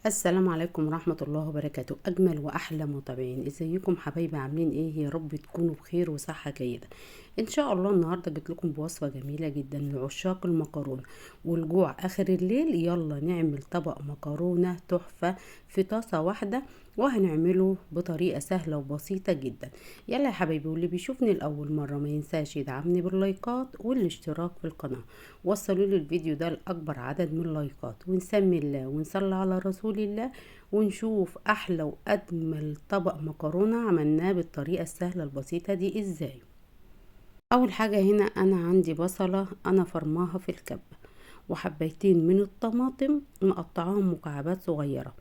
السلام عليكم ورحمة الله وبركاته. أجمل وأحلى متابعين، ازيكم حبايبي؟ عاملين ايه؟ يا رب تكونوا بخير وصحة جيدة ان شاء الله. النهاردة جيت لكم بوصفة جميلة جدا لعشاق المكرونة والجوع آخر الليل. يلا نعمل طبق مكرونة تحفة في طاسة واحدة، وهنعمله بطريقة سهلة وبسيطة جدا. يلا يا حبايبي، واللي بيشوفني لأول مرة ما ينساش يدعمني باللايكات والاشتراك في القناة. وصلوا لي الفيديو ده لأكبر عدد من اللايكات، ونسمي الله ونصلي على رسول الله، ونشوف أحلى وأجمل طبق مكرونة عملناه بالطريقة السهلة البسيطة دي ازاي. أول حاجة هنا أنا عندي بصلة أنا فرماها في الكبة، وحبيتين من الطماطم مقطعاهم مكعبات صغيرة،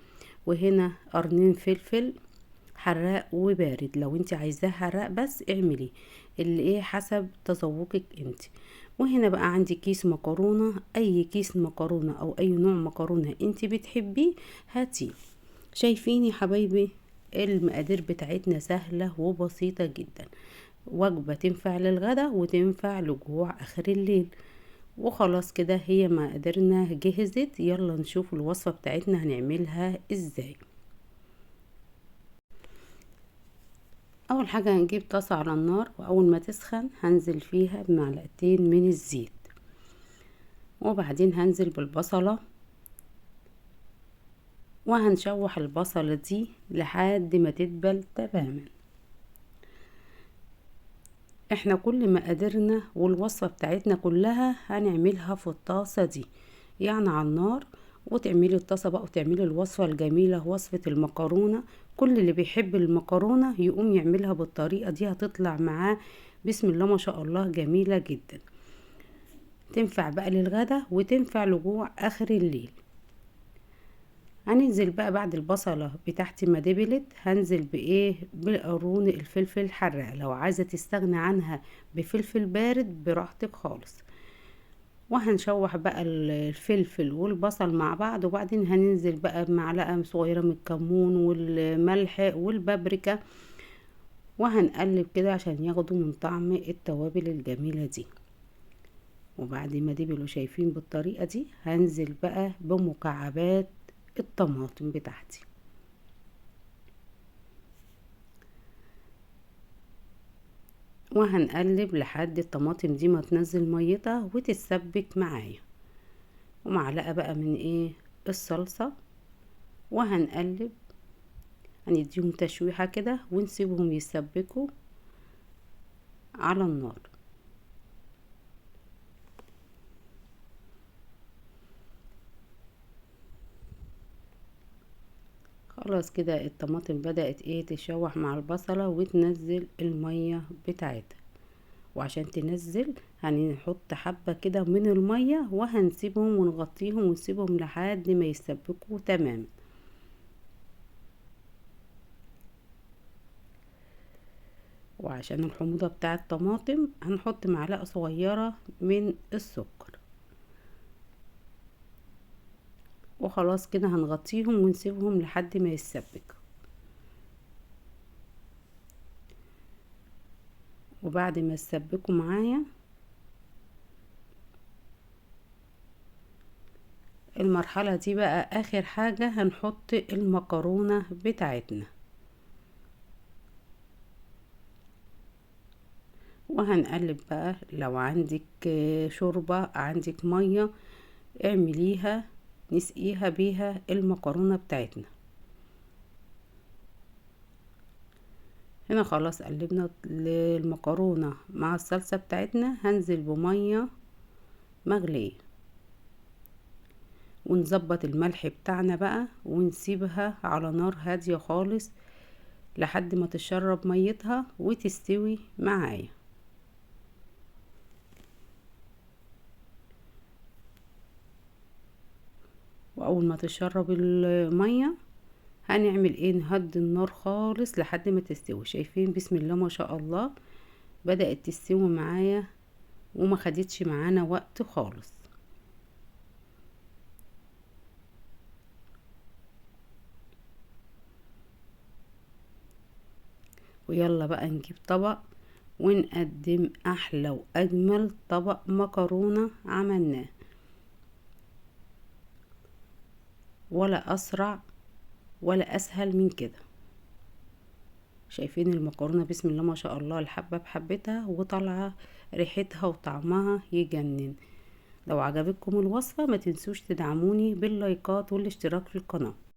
وهنا قرنين فلفل حراق وبارد. لو انت عايزاه حراق بس اعملي اللي ايه حسب تذوقك انت. وهنا بقى عندي كيس مكرونة، اي كيس مكرونة او اي نوع مكرونة انت بتحبيه هاتيه. شايفين يا حبايبي؟ المقادير بتاعتنا سهلة وبسيطة جدا، وجبة تنفع للغدا وتنفع لجوع اخر الليل. وخلاص كده هي مقاديرنا جهزت. يلا نشوف الوصفة بتاعتنا هنعملها ازاي. اول حاجة هنجيب طاسة على النار، واول ما تسخن هنزل فيها بمعلقتين من الزيت، وبعدين هنزل بالبصلة وهنشوح البصلة دي لحد ما تدبل تماما. احنا كل مقاديرنا والوصفة بتاعتنا كلها هنعملها في الطاسة دي، يعني على النار. وتعملي الطاسة بقى وتعملي الوصفة الجميلة، وصفة المكرونة. كل اللي بيحب المكرونة يقوم يعملها بالطريقة دي، هتطلع معاه بسم الله ما شاء الله جميلة جدا. تنفع بقى للغدا وتنفع لجوع اخر الليل. هننزل بقى بعد البصلة بتاعتي ما دبلت، هنزل بايه؟ بقرون الفلفل الحراق. لو عايزة تستغنى عنها بفلفل بارد براحتك خالص. وهنشوح بقى الفلفل والبصل مع بعض، وبعدين هننزل بقى بمعلقة صغيرة من الكمون والملح والبابريكا، وهنقلب كده عشان ياخدوا من طعم التوابل الجميلة دي. وبعد ما دبلوا شايفين بالطريقة دي، هنزل بقى بمكعبات الطماطم بتاعتي، وهنقلب لحد الطماطم دي ما تنزل ميتها وتتسبك معايا. ومعلقة بقى من ايه؟ الصلصة. وهنقلب، هنديهم تشويحة كده ونسيبهم يتسبكوا على النار. خلاص كده الطماطم بدأت ايه؟ تشوح مع البصلة وتنزل المية بتاعتها. وعشان تنزل هنحط حبة كده من المية، وهنسيبهم ونغطيهم ونسيبهم لحد ما يتسبكوا تمام. وعشان الحموضة بتاع الطماطم هنحط معلقة صغيرة من السكر. وخلاص كده هنغطيهم ونسيبهم لحد ما يتسبك. وبعد ما يتسبكوا معايا، المرحلة دي بقى اخر حاجة هنحط المكرونة بتاعتنا، وهنقلب بقى. لو عندك شوربة، عندك مية، اعمليها نسقيها بيها المكرونة بتاعتنا. هنا خلاص قلبنا المكرونة مع الصلصة بتاعتنا، هنزل بمية مغلية، ونظبط الملح بتاعنا بقى، ونسيبها على نار هادية خالص لحد ما تشرب ميتها وتستوي معايا. واول ما تشرب المية هنعمل ايه؟ نهدي النار خالص لحد ما تستوي. شايفين بسم الله ما شاء الله بدأت تستوي معايا، وما خدتش معانا وقت خالص. ويلا بقى نجيب طبق ونقدم احلى واجمل طبق مكرونة عملناه. ولا اسرع ولا اسهل من كده. شايفين المكرونة بسم الله ما شاء الله، الحبة بحبتها وطالعة ريحتها وطعمها يجنن. لو عجبتكم الوصفة ما تنسوش تدعموني باللايكات والاشتراك في القناة.